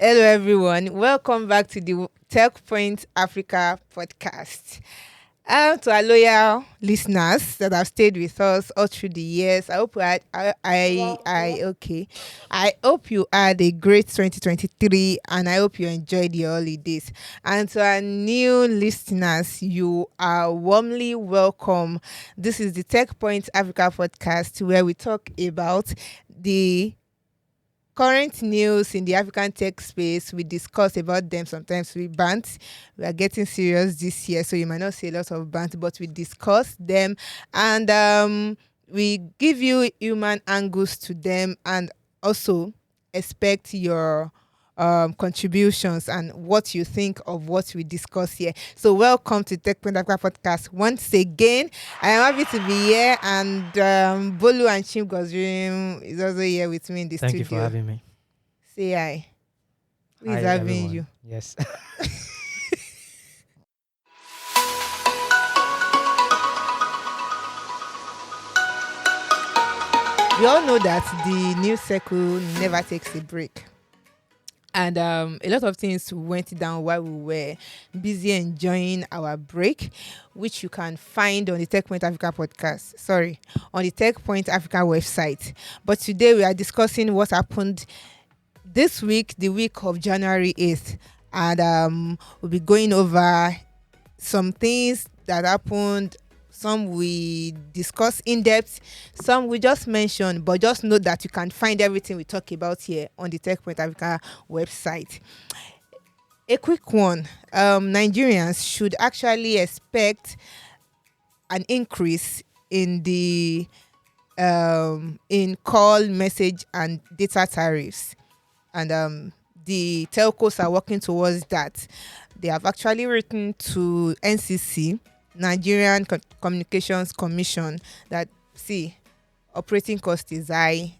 Hello, everyone. Welcome back to the Techpoint Africa Podcast. To our loyal listeners that have stayed with us all through the years, I hope I hope you had a great 2023, and I hope you enjoyed your holidays. And to our new listeners, you are warmly welcome. This is the Techpoint Africa Podcast, where we talk about the current news in the African tech space. We discuss about them. Sometimes we bant. We are getting serious this year, so you might not see a lot of bant, but we discuss them, and we give you human angles to them, and also expect your contributions and what you think of what we discuss here. So welcome to Techpoint Africa Podcast once again. I am happy to be here, and Bolu and Ogheneruemu is also here with me in the Thank studio. you for having me. Say hi. Who is Hi, having everyone. you? Yes. We all know that the news cycle never takes a break. And a lot of things went down while we were busy enjoying our break, which you can find on the Techpoint Africa podcast. Sorry, on the Techpoint Africa website. But today we are discussing what happened this week, the week of January 8th. And we'll be going over some things that happened. Some we discuss in depth, some we just mention, but just know that you can find everything we talk about here on the Techpoint Africa website. A quick one. Nigerians should actually expect an increase in the in call, message, and data tariffs. And the telcos are working towards that. They have actually written to NCC, Nigerian Communications Commission, that operating cost is high,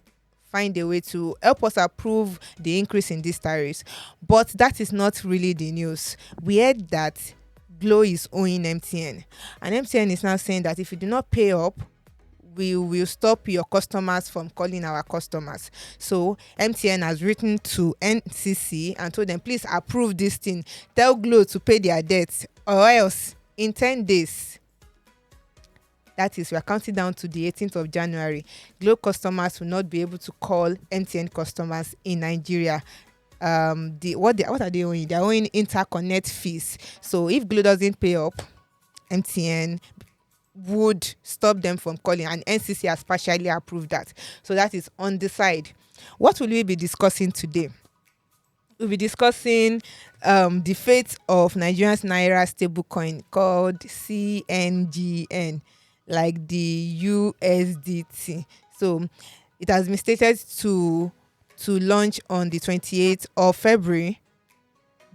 find a way to help us approve the increase in these tariffs. But that is not really the news. We heard that Glo is owing MTN, and MTN is now saying that if you do not pay up, we will stop your customers from calling our customers. So MTN has written to NCC and told them, please approve this thing. Tell Glo to pay their debts, or else in 10 days, that is, we are counting down to the 18th of January, Glo customers will not be able to call MTN customers in Nigeria. What are they owing? They're owing interconnect fees. So if Glo doesn't pay up, MTN would stop them from calling, and NCC has partially approved that. So that is on the side. What will we be discussing today? We'll be discussing the fate of Nigeria's naira stablecoin called cNGN, like the USDT. So it has been stated to launch on the 28th of February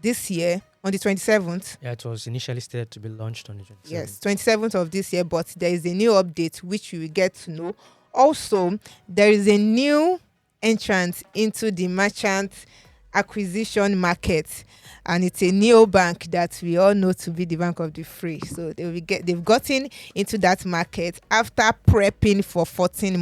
this year, on the 27th. Yeah, it was initially stated to be launched on the 27th. Yes, 27th of this year, but there is a new update which you will get to know. Also, there is a new entrant into the merchant acquisition market, and it's a neobank that we all know to be the bank of the free. So they've gotten into that market after prepping for 14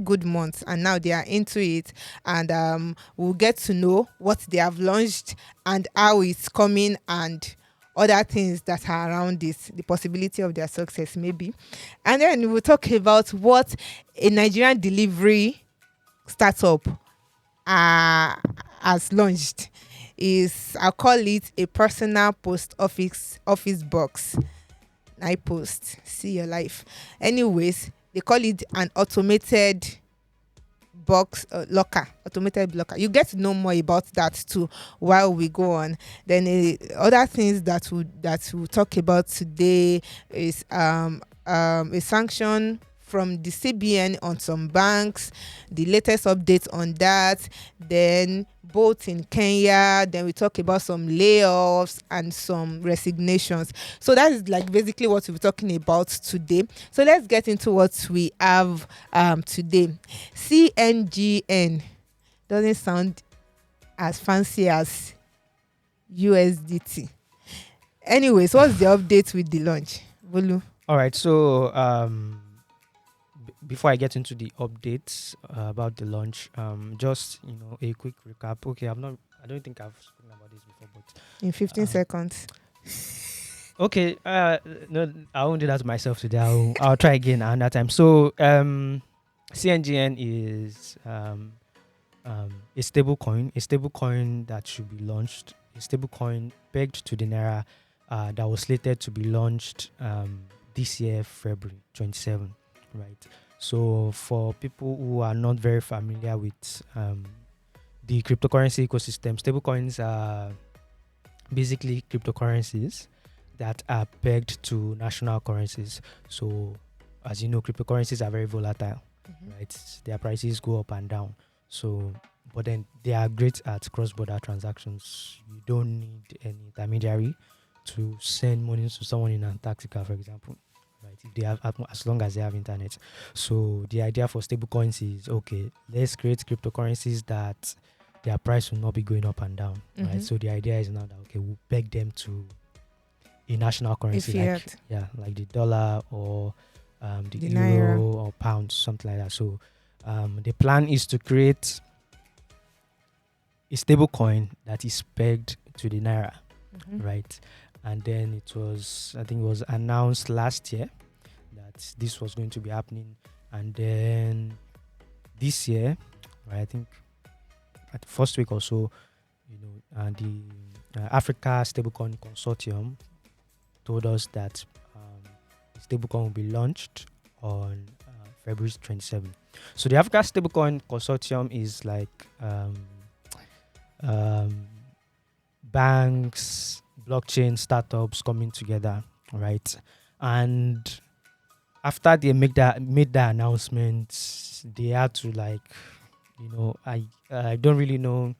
good months, and now they are into it. And we'll get to know what they have launched and how it's coming, and other things that are around this, the possibility of their success maybe. And then we'll talk about what a Nigerian delivery startup has launched. I'll call it a personal post office box. I post, see your life. Anyways, they call it an automated box automated blocker. You get to know more about that too while we go on. Then other things that we'll talk about today is a sanction from the CBN on some banks, the latest updates on that, then both in Kenya, then we talk about some layoffs and some resignations. So that is like basically what we're talking about today. So let's get into what we have today. cNGN doesn't sound as fancy as USDT. Anyways, what's the update with the launch? Bolu? All right, so before I get into the updates about the launch, just a quick recap. Okay, I don't think I've spoken about this before, but In 15 seconds. okay. No, I won't do that to myself today. I'll try again another time. So cNGN is a stable coin that should be launched, a stable coin pegged to the naira, that was slated to be launched this year, February 27, right? So for people who are not very familiar with the cryptocurrency ecosystem, stable coins are basically cryptocurrencies that are pegged to national currencies. So as you know, cryptocurrencies are very volatile, right? Their prices go up and down. So, but then they are great at cross-border transactions. You don't need any intermediary to send money to someone in Antarctica, for example, right? If they have, as long as they have internet. So the idea for stablecoins is, okay, let's create cryptocurrencies that their price will not be going up and down, right? So the idea is now that, okay, we'll peg them to a national currency, like the dollar or the euro naira or pound, something like that. So the plan is to create a stable coin that is pegged to the naira, right? And then I think it was announced last year that this was going to be happening. And then this year, right, I think at the first week or so, the Africa Stablecoin Consortium told us that stablecoin will be launched on February 27. So the Africa Stablecoin Consortium is like banks, blockchain startups coming together, right? And after they made that announcement, they had to I don't really know.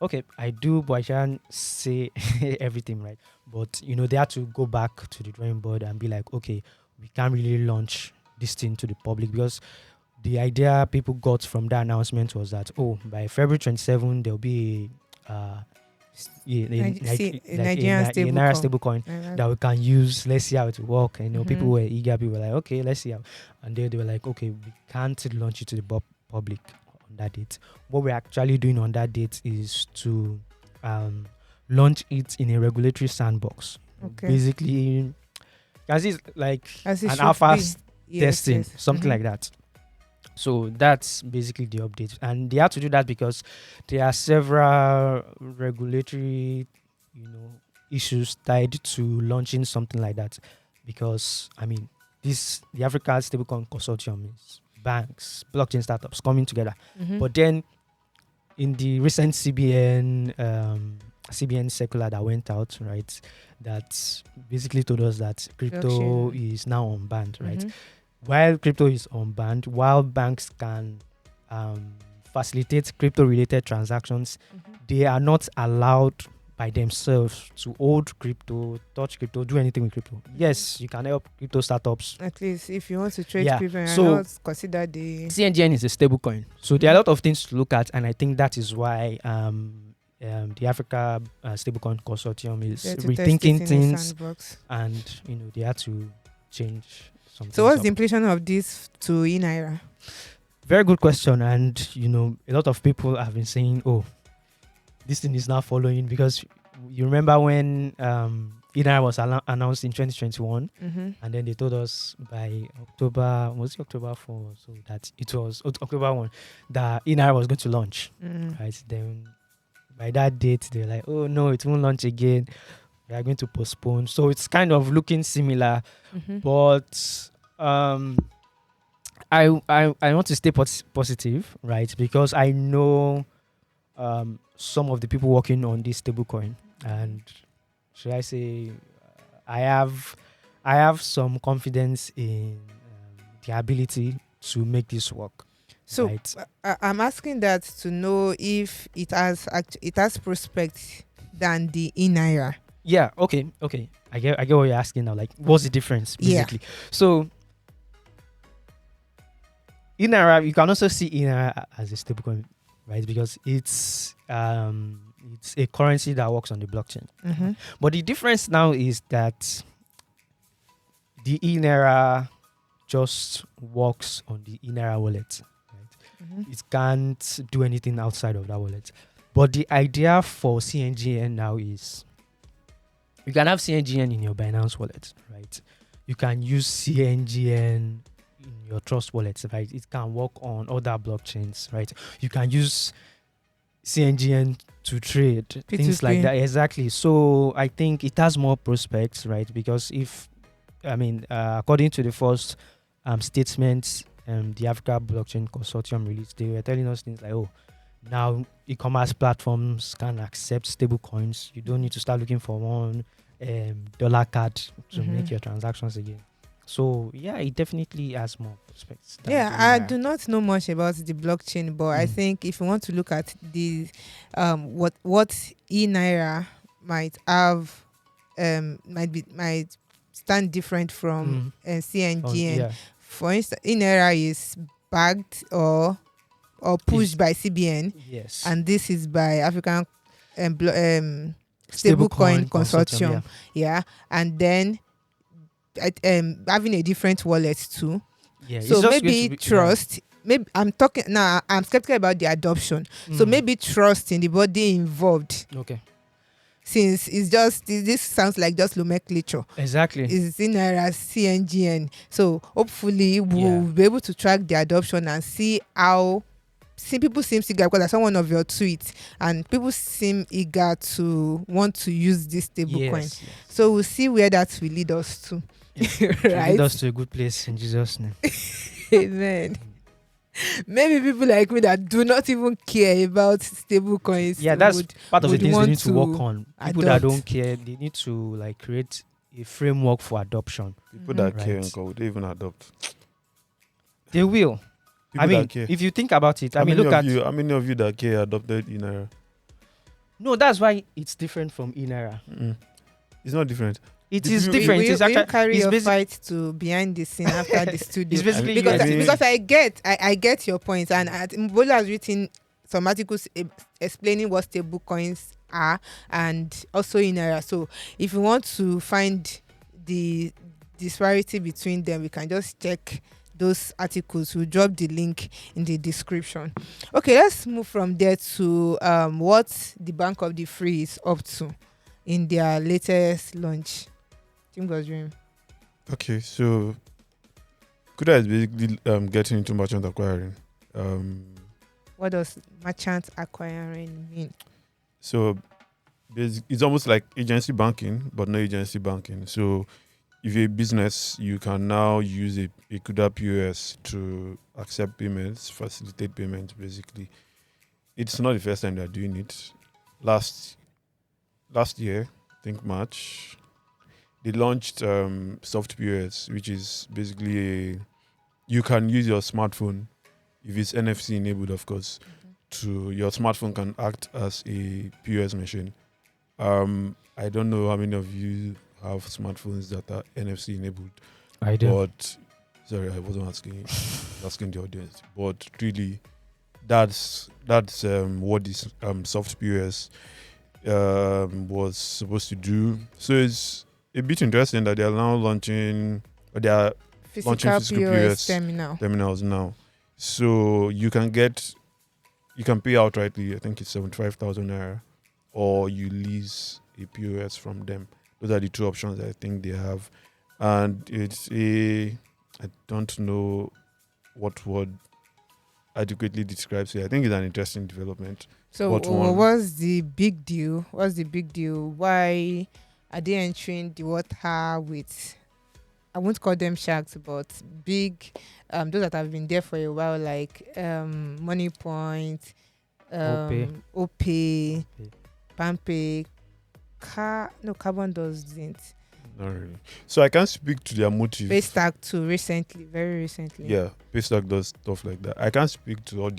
Okay, I do, but I can't say everything, right? But they had to go back to the drawing board and be like, okay, we can't really launch this thing to the public, because the idea people got from that announcement was that, by February 27 there'll be a Nigerian naira stablecoin that we can use. Let's see how it will work. And people were eager. People were like, okay, let's see how. And they were like, okay, we can't launch it to the public on that date. What we're actually doing on that date is to launch it in a regulatory sandbox. Okay. Basically, as it's like an alpha testing, yes. something like that. So that's basically the update. And they have to do that because there are several regulatory, issues tied to launching something like that. Because, the Africa Stablecoin Consortium is banks, blockchain startups coming together. But then in the recent CBN circular that went out, right, that basically told us that crypto is now unbanned, right? While crypto is unbanned, while banks can facilitate crypto-related transactions, they are not allowed by themselves to hold crypto, touch crypto, do anything with crypto. Yes, you can help crypto startups. At least if you want to trade crypto and not consider the... cNGN is a stable coin. So there are a lot of things to look at, and I think that is why the Africa Stablecoin Consortium is rethinking things, and they had to change something. So what's the implication of this to naira? Very good question. And a lot of people have been saying, this thing is now following, because you remember when naira was announced in 2021, and then they told us by October 4, so that it was October 1 that naira was going to launch, right? Then by that date they're like, oh no, it won't launch again, we are going to postpone. So it's kind of looking similar, but I want to stay positive, right? Because I know some of the people working on this stablecoin, and should I say, I have some confidence in the ability to make this work. So right? I'm asking that to know if it has prospects than the naira. Yeah. Okay. I get what you're asking now. Like, what's the difference basically? Yeah. So naira, you can also see naira as a stablecoin, right? Because it's a currency that works on the blockchain. But the difference now is that the naira just works on the naira wallet, right? It can't do anything outside of that wallet. But the idea for cNGN now is you can have cNGN in your Binance wallet, right? You can use cNGN in your Trust wallet, right? It can work on other blockchains, right? You can use cNGN to trade, things like P2P. that. Exactly. So I think it has more prospects, right? Because according to the first statements the Africa Blockchain Consortium released, they were telling us things like, oh, now e-commerce platforms can accept stable coins. You don't need to start looking for one dollar card to make your transactions again. So yeah, it definitely has more prospects. Yeah, I do not know much about the blockchain, but I think if you want to look at the what naira might have, might stand different from cNGN. Yeah. For instance, naira is backed or pushed by CBN, Yes, and this is by African Stablecoin stablecoin consortium, consortium. Yeah, and then having a different wallet too. Yeah. So it's just maybe going to be, trust. Maybe I'm talking now. I'm skeptical about the adoption. So maybe trust in the body involved. Okay. Since it's just this sounds like just nomenclature. Exactly. It's in as cNGN. So hopefully we'll be able to track the adoption and see how. People seem eager, because I saw one of your tweets and people seem eager to want to use this stablecoin. Yes. So we'll see where that will lead us to. Right? Lead us to a good place in Jesus' name. Amen. Maybe people like me that do not even care about stable coins. Yeah, that's part of the things we need to work on. People that adopt. don't care, they need to like create a framework for adoption. People that care Right. and would they even adopt? They will. People I mean, that care. if you think about it, How many of you that care adopted naira? No, that's why it's different from naira. It's not different. It Did is you- different. Will It's you actually carry it's your basic- fight to behind the scene after the studio? It's basically because I mean- because I get your point, and Mbolo has written some articles explaining what stable coins are and also in naira. So if you want to find the disparity between them, we can just check those articles. We'll drop the link in the description. Okay, let's move from there to what the Bank of the Free is up to in their latest launch. Team God's Dream. Okay, so Kuda is basically getting into merchant acquiring. What does merchant acquiring mean? So it's almost like agency banking, but no agency banking. So if you're a business, you can now use a Kuda POS to accept payments, facilitate payments, basically. It's not the first time they're doing it. Last year, I think March, they launched soft POS, which is basically you can use your smartphone, if it's NFC enabled, of course, to your smartphone can act as a POS machine. I don't know how many of you have smartphones that are NFC enabled. I do. But sorry, I wasn't asking the audience. But really, that's what this soft POS was supposed to do. So it's a bit interesting that they are now launching Physical physical POS POS terminals now. So you can pay outrightly. I think it's 75,000 naira, or you lease a POS from them. Those are the two options I think they have, and I don't know what word adequately describes it. I think it's an interesting development. So what's the big deal? Why are they entering the water with, I won't call them sharks, but big, those that have been there for a while, like Money Point, OPay, Pampay. Carbon doesn't. Not really. So I can't speak to their motive. Paystack too, very recently. Yeah, Paystack does stuff like that. I can't speak to all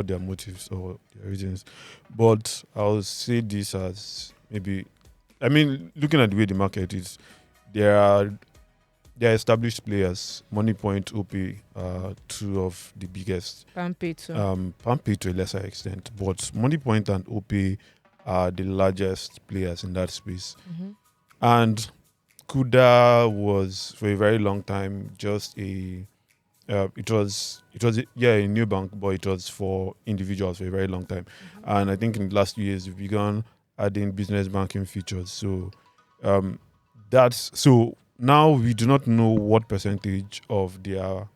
their motives or their reasons, but I'll say this as maybe, I mean, looking at the way the market is, there are established players. Moneypoint, OPay, two of the biggest. Pampay too. Pampay to a lesser extent, but Moneypoint and OPay are the largest players in that space. And Kuda was for a very long time just a a new bank, but it was for individuals for a very long time. And I think in the last few years we've begun adding business banking features. So that's so now we do not know what percentage of their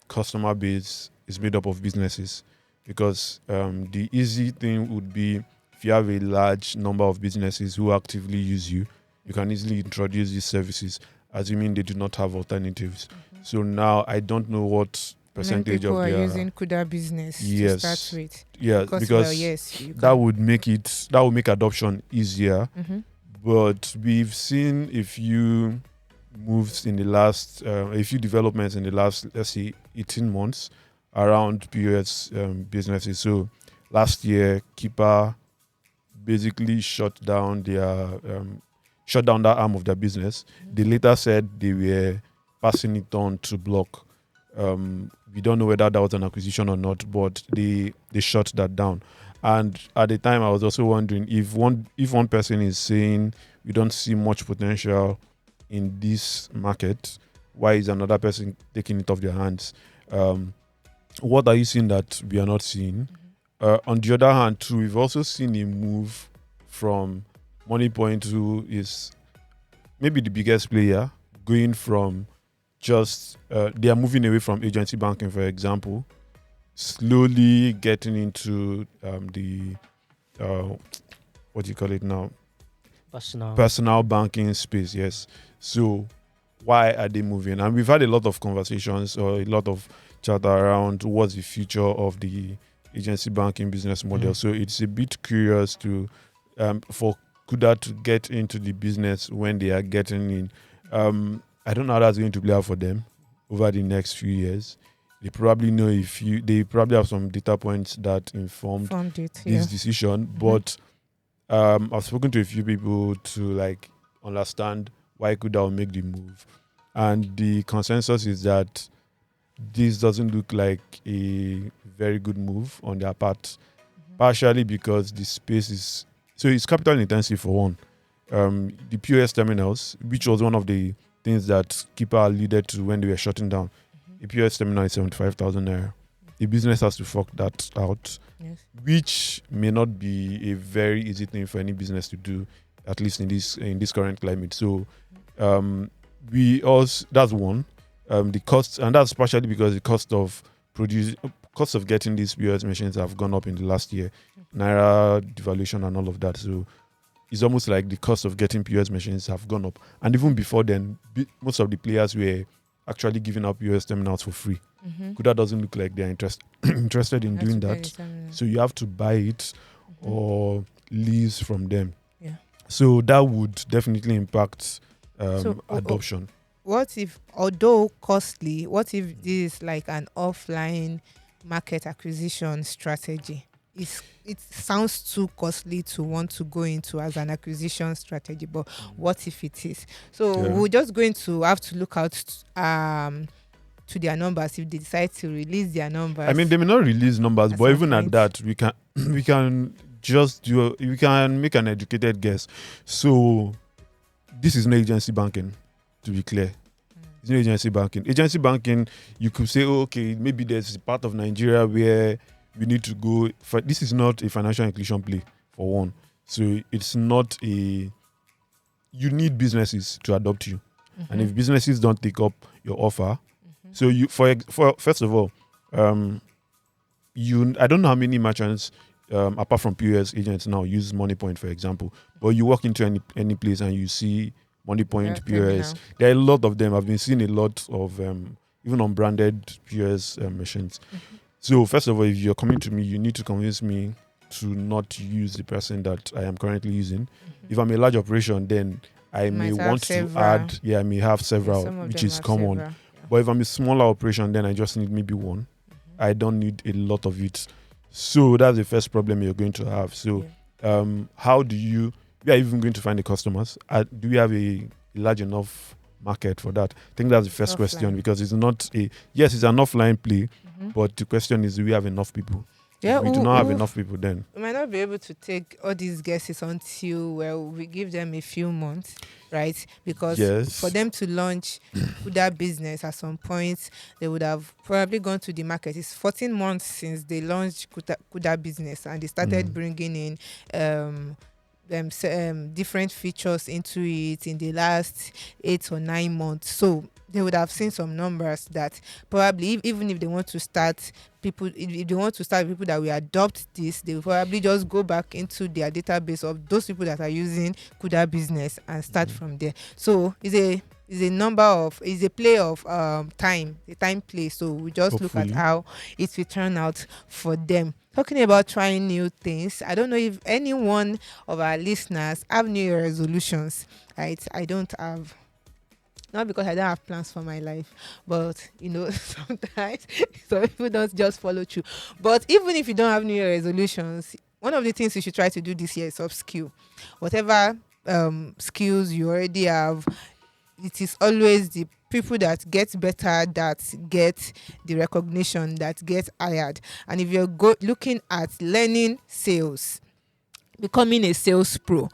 customer base is made up of businesses, because the easy thing would be, if you have a large number of businesses who actively use you, you can easily introduce these services, assuming they do not have alternatives. So now I don't know what percentage people of are their using Kuda business to Yes. start with. yeah Because, because well, yes, you that can. would make adoption easier. But we've seen a few moves in the last a few developments in the last, let's say, 18 months around POS businesses. So last year Keeper basically shut down that arm of their business. They later said they were passing it on to Block. We don't know whether that was an acquisition or not, but they shut that down. And at the time, I was also wondering, if one person is saying we don't see much potential in this market, why is another person taking it off their hands? What are you seeing that we are not seeing? On the other hand, too, we've also seen a move from MoneyPoint, who is maybe the biggest player, going from just they are moving away from agency banking, for example, slowly getting into the what do you call it now? Personal banking space. Yes. So why are they moving? And we've had a lot of conversations or a lot of chat around what's the future of the agency banking business model. So it's a bit curious to for Kuda to get into the business when they are getting in. I don't know how that's going to play out for them over the next few years. They probably know they probably have some data points that informed this decision. But I've spoken to a few people to understand why Kuda will make the move. And the consensus is that this doesn't look like a very good move on their part, partially because the space is, so it's capital intensive for one. The POS terminals, which was one of the things that Keeper alluded to when they were shutting down. A POS terminal is 75,000 naira. The business has to fork that out, which may not be a very easy thing for any business to do, at least in this current climate. So that's one. The costs, and that's partially because the cost of getting these POS machines have gone up in the last year, naira devaluation and all of that. So it's almost like the cost of getting POS machines have gone up. And even before then, most of the players were actually giving out POS terminals for free. Kuda doesn't look like they're interested in doing that. So you have to buy it or lease from them. Yeah. So that would definitely impact adoption. What if, although costly, what if this is like an offline market acquisition strategy? It sounds too costly to want to go into as an acquisition strategy, but what if it is? So we're just going to have to look out to their numbers if they decide to release their numbers. I mean, they may not release numbers, but even at that, we can make an educated guess. So this is no agency banking, to be clear. It's no agency banking. Agency banking, you could say, okay, maybe there's a part of Nigeria where we need to go. This is not a financial inclusion play, for one. So it's not you need businesses to adopt you. And if businesses don't take up your offer, so you, for first of all, I don't know how many merchants, apart from POS agents now, use MoneyPoint, for example. But you walk into any place and you see MoneyPoint POS. There are a lot of them. I've been seeing a lot of even unbranded POS machines. So first of all, if you're coming to me, you need to convince me to not use the person that I am currently using. If I'm a large operation, then I may want to add. I may have several, which is common. Yeah. But if I'm a smaller operation, then I just need maybe one. I don't need a lot of it. So that's the first problem you're going to have. So how do you? We are even going to find the customers. Do we have a large enough market for that? I think that's the first question, because it's not it's an offline play, but the question is, do we have enough people? Yeah, We do not have enough people then. we might not be able to take all these guesses until we give them a few months, right? Because for Yes. them to launch Kuda business at some point, they would have probably gone to the market. It's 14 months since they launched Kuda business, and they started Mm. bringing in different features into it in the last 8 or 9 months. So they would have seen some numbers that probably even if they want to start people, if they want to start people that will adopt this, they will probably just go back into their database of those people that are using Kuda business and start from there. So it's a play of time, a time play. So we just look at Hopefully. how it will turn out for them. Talking about trying new things, I don't know if any one of our listeners have New Year resolutions. Right, I don't have. Not because I don't have plans for my life, but sometimes some people don't just follow through. But even if you don't have New Year resolutions, one of the things you should try to do this year is upskill. Whatever skills you already have, it is always the people that get better that get the recognition, that get hired. And if you're looking at learning sales, becoming a sales pro,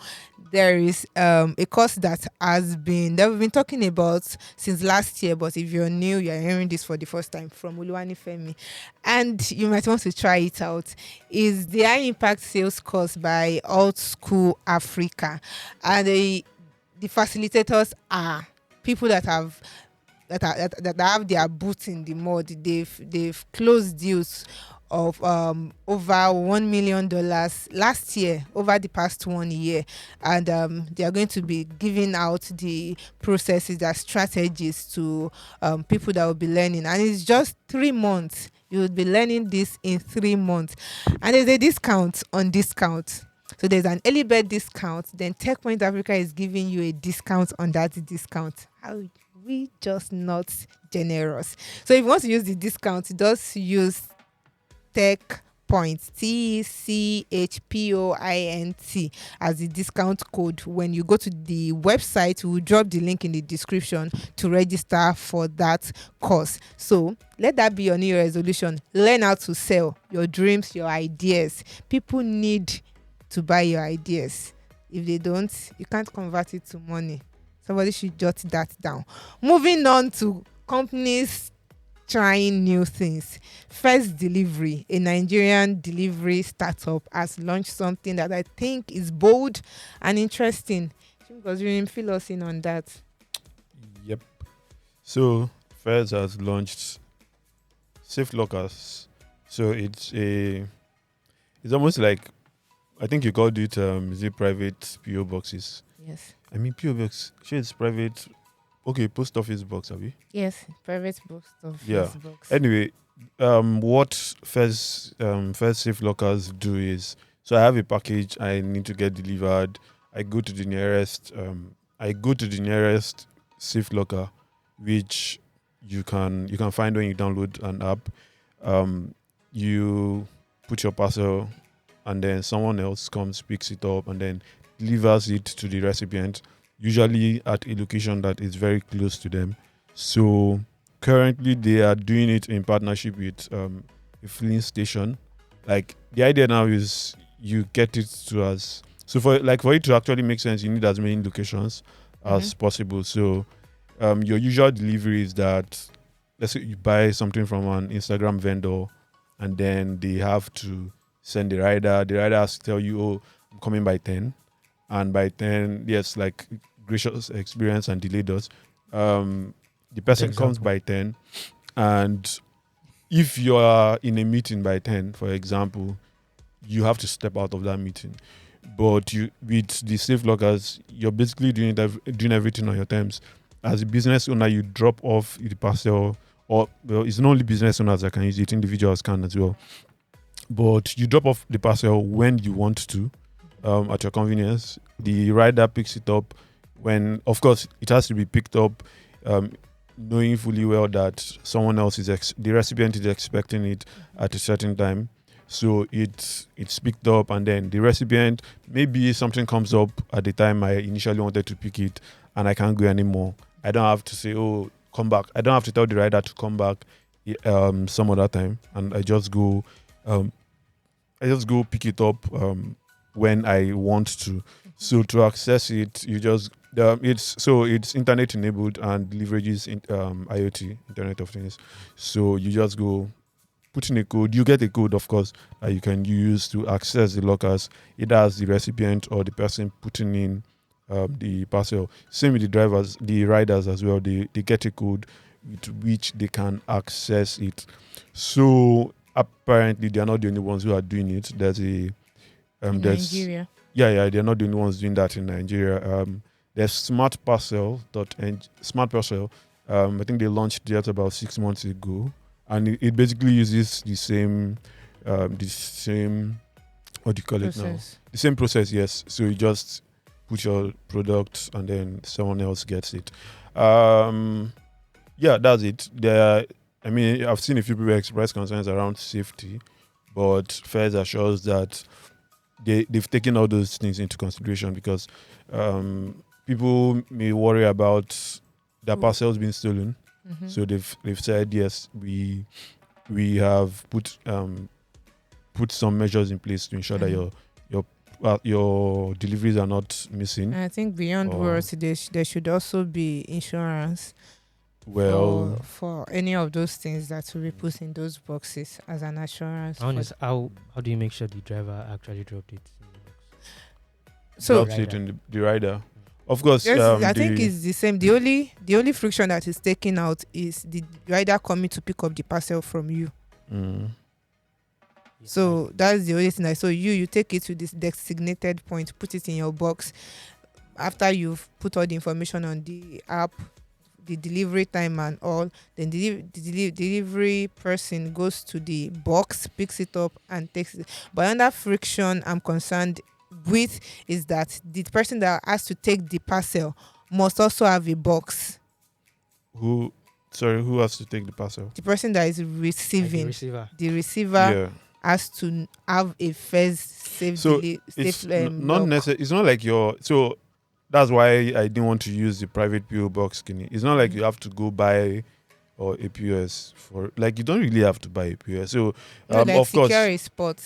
there is a course that we've been talking about since last year, but if you're new, you're hearing this for the first time, from Oluwanifemi, and you might want to try it out. Is the high impact sales course by AltSchool Africa, and the facilitators are people that have their boots in the mud. They've closed deals of over $1 million last year, over the past 1 year, and they are going to be giving out the processes, their strategies to people that will be learning, and it's just 3 months. You will be learning this in 3 months, and there's a discount on discount. So there's an early bird discount, then Techpoint Africa is giving you a discount on that discount. How we just not generous. So if you want to use the discount, just use Techpoint, TECHPOINT, as the discount code. When you go to the website, we'll drop the link in the description to register for that course. So let that be your New Year resolution. Learn how to sell your dreams, your ideas. People need to buy your ideas. If they don't, you can't convert it to money. Somebody should jot that down. Moving on to companies trying new things. First Delivery, a Nigerian delivery startup, has launched something that I think is bold and interesting. Because you can fill us in on that. Yep. So Fez has launched Safe Lockers. So it's almost like, I think you called it is it private PO boxes. Yes. I mean PO box. Sure, it's private. Okay, post office box, have you? Yes, private box of Yeah. box. Anyway, what First Safe Lockers do is, so I have a package I need to get delivered. I go to the nearest Safe Locker, which you can find when you download an app. You put your parcel, and then someone else comes, picks it up, and then delivers it to the recipient, usually at a location that is very close to them. So currently they are doing it in partnership with a filling station. Like, the idea now is you get it to us. So for it to actually make sense, you need as many locations as possible. So your usual delivery is that, let's say you buy something from an Instagram vendor, and then they have to send the rider. The rider has to tell you, oh, I'm coming by 10. And by 10, yes, like gracious experience and delayed us. The person comes by 10, and if you are in a meeting by 10, for example, you have to step out of that meeting. But with the Safe Lockers, you're basically doing everything on your terms. As a business owner, you drop off the parcel, or it's not only business owners that can use it, individuals can as well. But you drop off the parcel when you want to, at your convenience. The rider picks it up when, of course, it has to be picked up, knowing fully well that someone else the recipient is expecting it at a certain time. So it's picked up, and then the recipient, maybe something comes up at the time I initially wanted to pick it, and I can't go anymore. I don't have to say, oh, come back. I don't have to tell the rider to come back some other time, and I just go I just go pick it up when I want to. So to access it, you just it's internet enabled and leverages IoT, Internet of Things. So you just go put in a code. You get a code, of course, that you can use to access the lockers, either as the recipient or the person putting in the parcel. Same with the riders as well. They get a code with which they can access it. So apparently they are not the only ones who are doing it. There's a In there's Nigeria. yeah, they're not the only ones doing that in Nigeria. There's Smart Parcel. I think they launched that about 6 months ago, and it basically uses the same what do you call it now? Process. The same process, yes. So you just put your product and then someone else gets it. Yeah, that's it. I've seen a few people express concerns around safety, but Fairs assures that they've taken all those things into consideration because people may worry about their parcels being stolen. Mhm. So they've said yes, we have put some measures in place to ensure that your deliveries are not missing. And I think beyond Or- words, there should also be insurance Well, for any of those things that will be put in those boxes as an assurance. How for- how do you make sure the driver actually dropped it in the box? So drops it in the rider. Of course, yes, I think it's the same. The only friction that is taken out is the rider coming to pick up the parcel from you. Mm. Yeah, So that's the only thing. So you take it to this designated point, put it in your box. After you've put all the information on the app, the delivery time and all, then the delivery person goes to the box, picks it up and takes it. But another friction I'm concerned with is that the person that has to take the parcel must also have a box. Who has to take the parcel? The person that is like the receiving, receiver. the receiver Yeah. has to have a first safe So safe not lock. necessary. It's not like so that's why I didn't want to use the private PO box skinny. It's not like you have to go buy or a POS for, like, you don't really have to buy a POS. So No, like of course, secure a spot.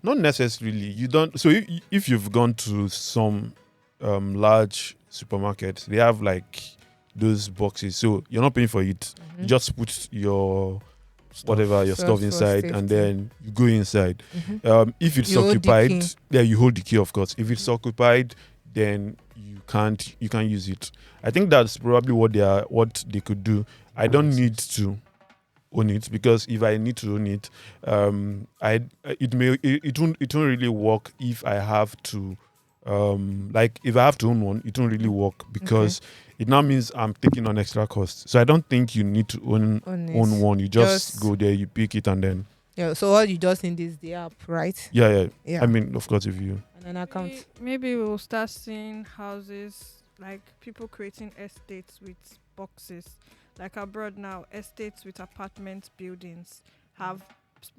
not necessarily. You don't. So if you've gone to some large supermarkets, they have like those boxes. So you're not paying for it. You just put your whatever your stuff For inside, safety. and then you go inside. Mhm. If it's You hold the occupied, key. yeah, you hold the key, of course. If it's occupied, then you can't use it. I think that's probably what they could do. I don't need to own it, because if I need to own it, it won't really work if I have to like if I have to own one, it won't really work, because it now means I'm taking on extra costs. So I don't think you need to own one. You just go there, you pick it, and then Yeah, so all you just need is the app, right? yeah. Yeah. I mean, of course, if you And an account. Maybe we'll start seeing houses, like people creating estates with boxes. Like abroad now, estates with apartment buildings have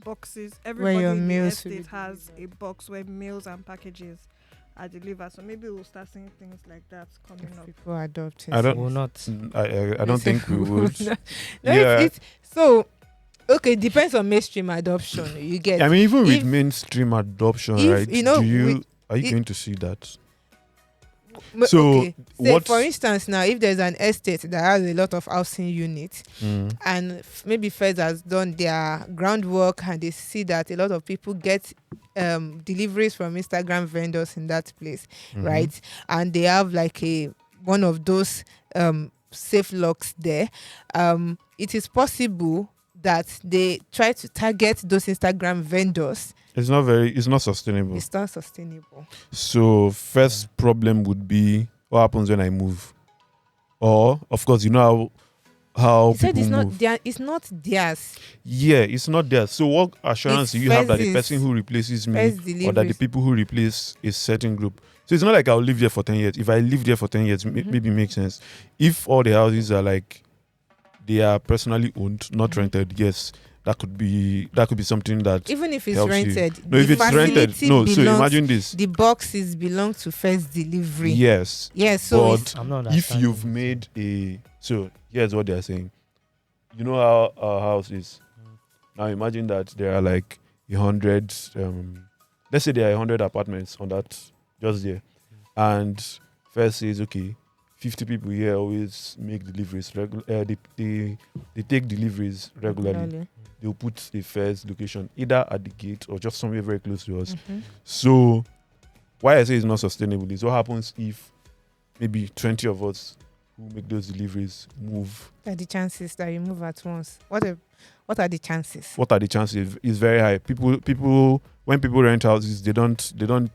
boxes. Everybody your in the meals will estate be has a box where meals and packages are delivered. So maybe we'll start seeing things like that coming If up. people adopt it. I don't- Will not. I don't think we would. No, Yeah. so okay, depends on mainstream adoption. You get I mean, even with If- mainstream adoption, if, right? you know, are you it- going to see that? M- So, okay. Say, what- for instance, now if there's an estate that has a lot of housing units, Mm. and maybe Fed has done their groundwork and they see that a lot of people get deliveries from Instagram vendors in that place, Mhm. right? And they have like one of those safe locks there. It is possible that they try to target those Instagram vendors. It's not sustainable. It's not sustainable. So first problem would be what happens when I move, or of course you know how He said people it's not move. it's not theirs. Yeah, it's not there. So what assurance It's do you have that the first person who replaces me, First or that the deliveries. people who replace a certain group? So it's not like I'll live there for 10 years. If I live there for 10 years, Mhm. maybe it makes sense. If all the houses are like they are personally owned, not Mhm. rented, yes, that could be something that Even if it's helps you. rented, No, if the it's rented, facility no. So belongs- imagine this. the boxes belong to first delivery. Yes, Yes, so but it's, I'm not if understanding you've this. made a, so here's what they're saying. You know how our house is. Now imagine that there are like 100 let's say there are 100 apartments on that just there, and first says, okay, 50 people here always make deliveries they take deliveries regularly. They'll put the first location either at the gate or just somewhere very close to us. So why I say it's not sustainable is what happens if maybe 20 of us who make those deliveries move. What are the chances that you move at once? What are the chances? What are the chances? It's very high. People when people rent houses, they don't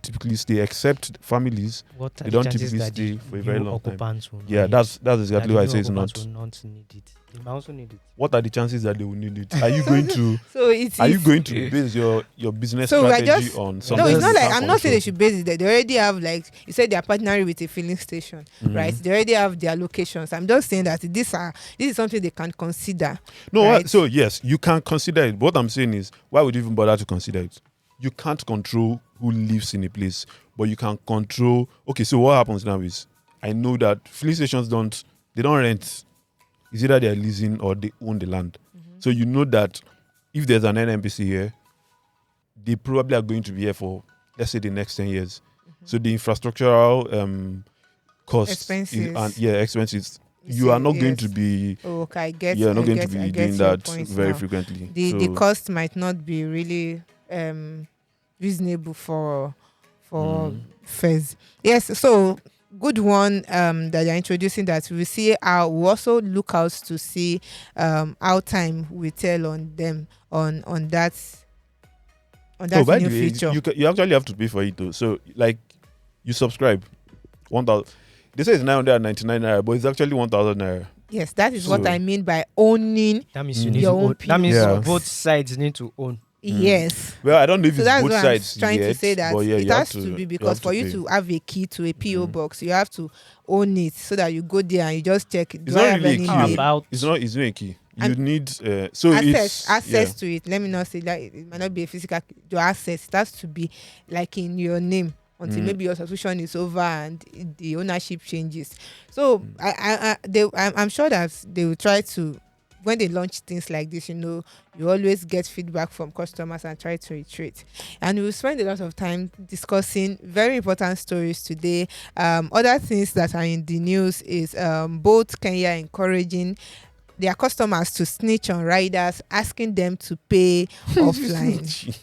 typically stay, except families. What are They the don't chances typically that stay the for a very new long time. occupants will not Yeah, need- that's that exactly the why I new say it's occupants not. will not need it. They might also need it. What are the chances that they will need it? Are you going to So it's are you going to base your business So we're strategy just- on No, something? no, it's you not like can't I'm not saying they control? should base it there. They already have, like you said, they are partnering with a filling station, Mhm. right? They already have their locations. I'm just saying that this is something they can consider. No, Right. so yes, you can consider it. What I'm saying is, why would you even bother to consider it? You can't control who lives in a place, but you can control. Okay, so what happens now is, I know that filling stations don't rent. It's either they're leasing or they own the land. So you know that if there's an NNPC here, they probably are going to be here for, let's say, the next 10 years. So the infrastructural costs Expenses. expenses. You are not going to be Oh, okay, I get. you're not I going get, to I be get doing your that point very now. frequently. The So- cost might not be really reasonable for fares. Yes, so good one that you're introducing, that we see we also look out to see how time will tell on them on that by new the way, feature. you actually have to pay for it though. So like you subscribe 1,000. They say it's 999 naira, but it's actually 1,000 naira. Yes, that is what So- I mean by owning. That means you Mm. need Your to own own. That means Yeah. both sides need to own. Yes. Well, I don't know if So it's that's both what sides I'm trying yet, to say, that but yeah, it you have has to be, you because have for you pay. to have a key to a PO Mhm. box, you have to own it, so that you go there and you just check. Do It's I not have really a any key. How mail? about It's not a key. You And need so it's access to it. Let me not say that it might not be a physical key. Your access, it has to be like in your name until Mm. maybe your subscription is over and the ownership changes. So I'm sure that they will try to, when they launch things like this, you always get feedback from customers and try to iterate. And we'll spend a lot of time discussing very important stories today. Other things that are in the news is both Kenya encouraging their customers to snitch on riders, asking them to pay offline.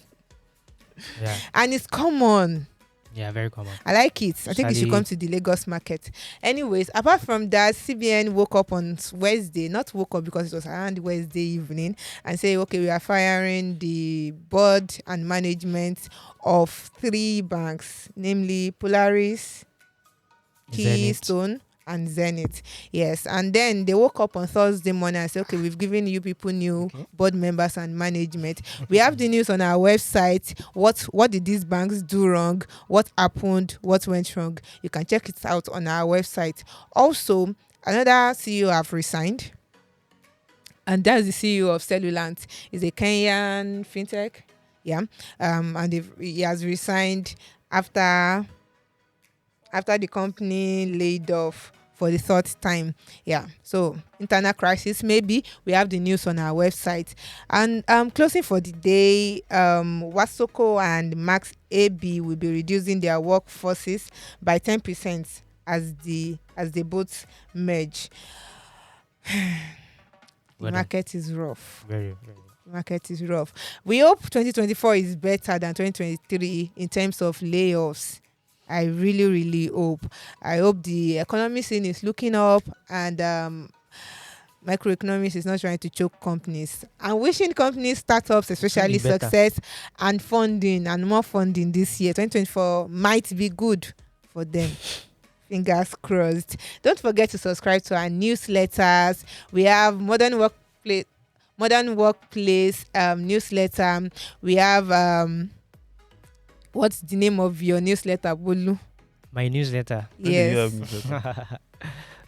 yeah, And it's common. very common. I like it. I think it should Especially- come to the Lagos market. Anyways, apart from that, CBN woke up on Wednesday, not woke up because it was around Wednesday evening, and say, okay, we are firing the board and management of 3 banks, namely Polaris, Keystone, and Zenith. Yes, and then they woke up on Thursday morning and said, okay, we've given you people new board members and management. We have the news on our website. What did these banks do wrong? What happened? What went wrong? You can check it out on our website. Also, another CEO have resigned, and that's the CEO of Cellulant. Is a Kenyan fintech. Yeah, and he has resigned after the company laid off for the 3rd time. Yeah, so internal crisis. Maybe we have the news on our website. And closing for the day, Wasoko and Max AB will be reducing their workforces by 10% as they both merge. The Well done. market is rough. Very, very. Market is rough. We hope 2024 is better than 2023 in terms of layoffs. I really, really hope. I hope the economy scene is looking up, and microeconomics is not trying to choke companies. I'm wishing companies, startups, especially Be better. success and funding and more funding this year. 2024 might be good for them. Fingers crossed. Don't forget to subscribe to our newsletters. We have Modern Workplace newsletter. We have what's the name of your newsletter, Bolu? My newsletter. When did you Yes. have newsletter?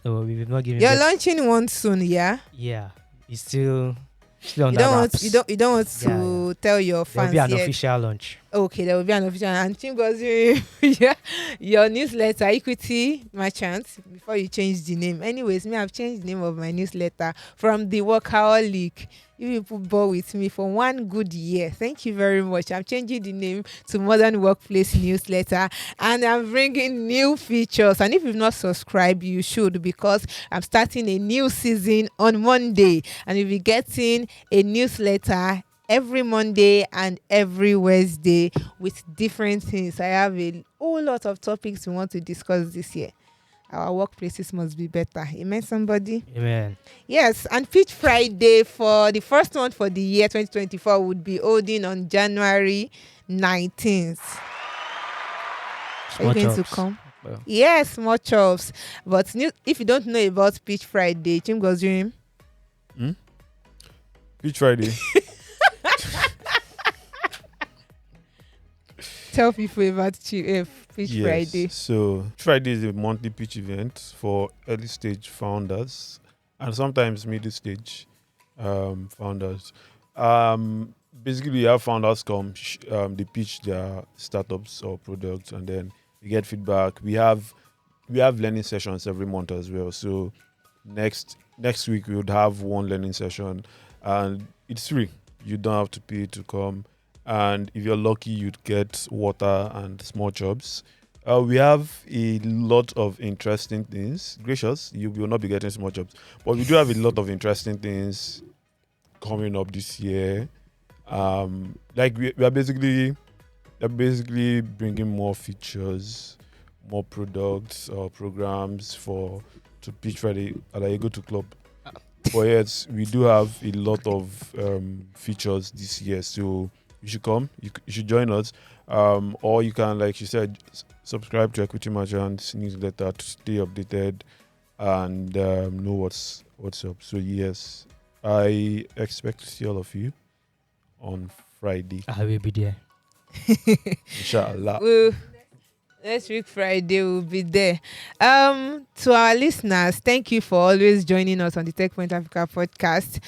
No, we've not given. You're that- launching one soon, yeah? Yeah, it's still on You the don't want wraps. you don't want Yeah, to tell your There'll fans be an yet. official launch. Okay, there will be an official. And Chingozi, yeah, your newsletter, Equity Merchant, before you change the name. Anyways, I've changed the name of my newsletter from The Workaholic You people bore with me for one good year. Thank you very much. I'm changing the name to Modern Workplace Newsletter, and I'm bringing new features. And if you've not subscribed, you should, because I'm starting a new season on Monday, and you'll be getting a newsletter every Monday and every Wednesday with different things. I have a whole lot of topics we want to discuss this year. Our workplaces must be better. Amen, somebody? Amen. Yes, and Pitch Friday for the first one for the year 2024 would be holding on January 19th. Are you Small going to chops. come? Well, Yes, more chops. But if you don't know about Pitch Friday, Chim goes dream. Pitch Friday. Tell people about Pitch Yes. Friday. So Friday is a monthly pitch event for early stage founders and sometimes middle stage founders. Basically, you have founders come, they pitch their startups or products, and then you get feedback. We have learning sessions every month as well. So next week we would have one learning session, and it's free. You don't have to pay to come. And if you're lucky, you'd get water and small chops. We have a lot of interesting things. Gracious, you will not be getting small chops, but we do have a lot of interesting things coming up this year. Like we are basically bringing more features, more products or programs to Pitch Friday at a go to club. But yes, we do have a lot of features this year, so you should come. You should join us, or you can, like she said, subscribe to Equity Merchants newsletter to stay updated and know what's up. So yes, I expect to see all of you on Friday, I will be there. inshallah. Well, next week Friday will be there. To our listeners, thank you for always joining us on the Techpoint Africa podcast.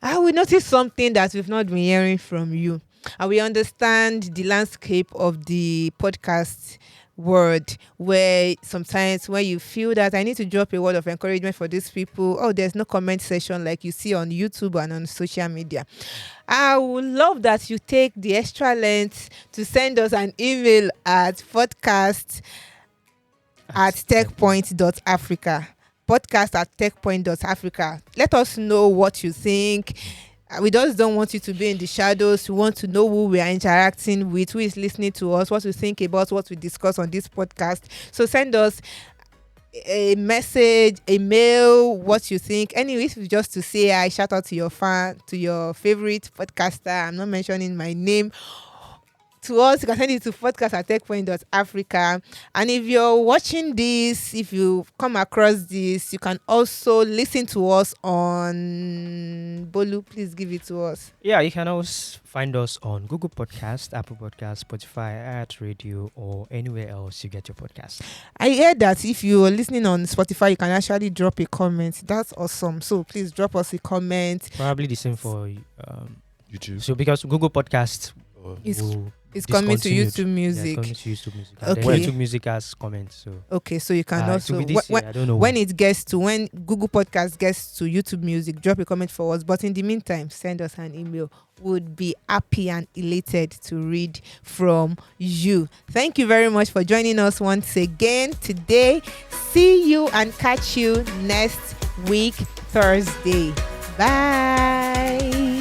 We noticed something that we've not been hearing from you, and we understand the landscape of the podcast word, where sometimes when you feel that I need to drop a word of encouragement for these people, there's no comment section like you see on YouTube and on social media. I would love that you take the extra length to send us an email at podcast@techpoint.africa. podcast@techpoint.africa. Let us know what you think. We just don't want you to be in the shadows. We want to know who we are interacting with, who is listening to us, what you think about what we discuss on this podcast. So send us a message, a mail, what you think. Anyways, just to say I shout out to your fan, to your favorite podcaster. I'm not mentioning my name. To us, you can send it to podcast@techpoint.africa. And if you're watching this, if you come across this, you can also listen to us on Bolu. Please give it to us. Yeah, you can always find us on Google Podcast, Apple Podcast, Spotify, Radio, or anywhere else you get your podcast. I heard that if you are listening on Spotify, you can actually drop a comment. That's awesome. So please drop us a comment. Probably the same for YouTube. so because Google Podcast It's- will It's coming to discontinued. YouTube Yeah, Music. coming to YouTube Music. And Okay. then YouTube Music has comments. So Okay, so you can it also will be this year, I don't know when Google Podcast gets to YouTube Music, drop a comment for us. But in the meantime, send us an email. Would be happy and elated to read from you. Thank you very much for joining us once again today. See you and catch you next week, Thursday. Bye.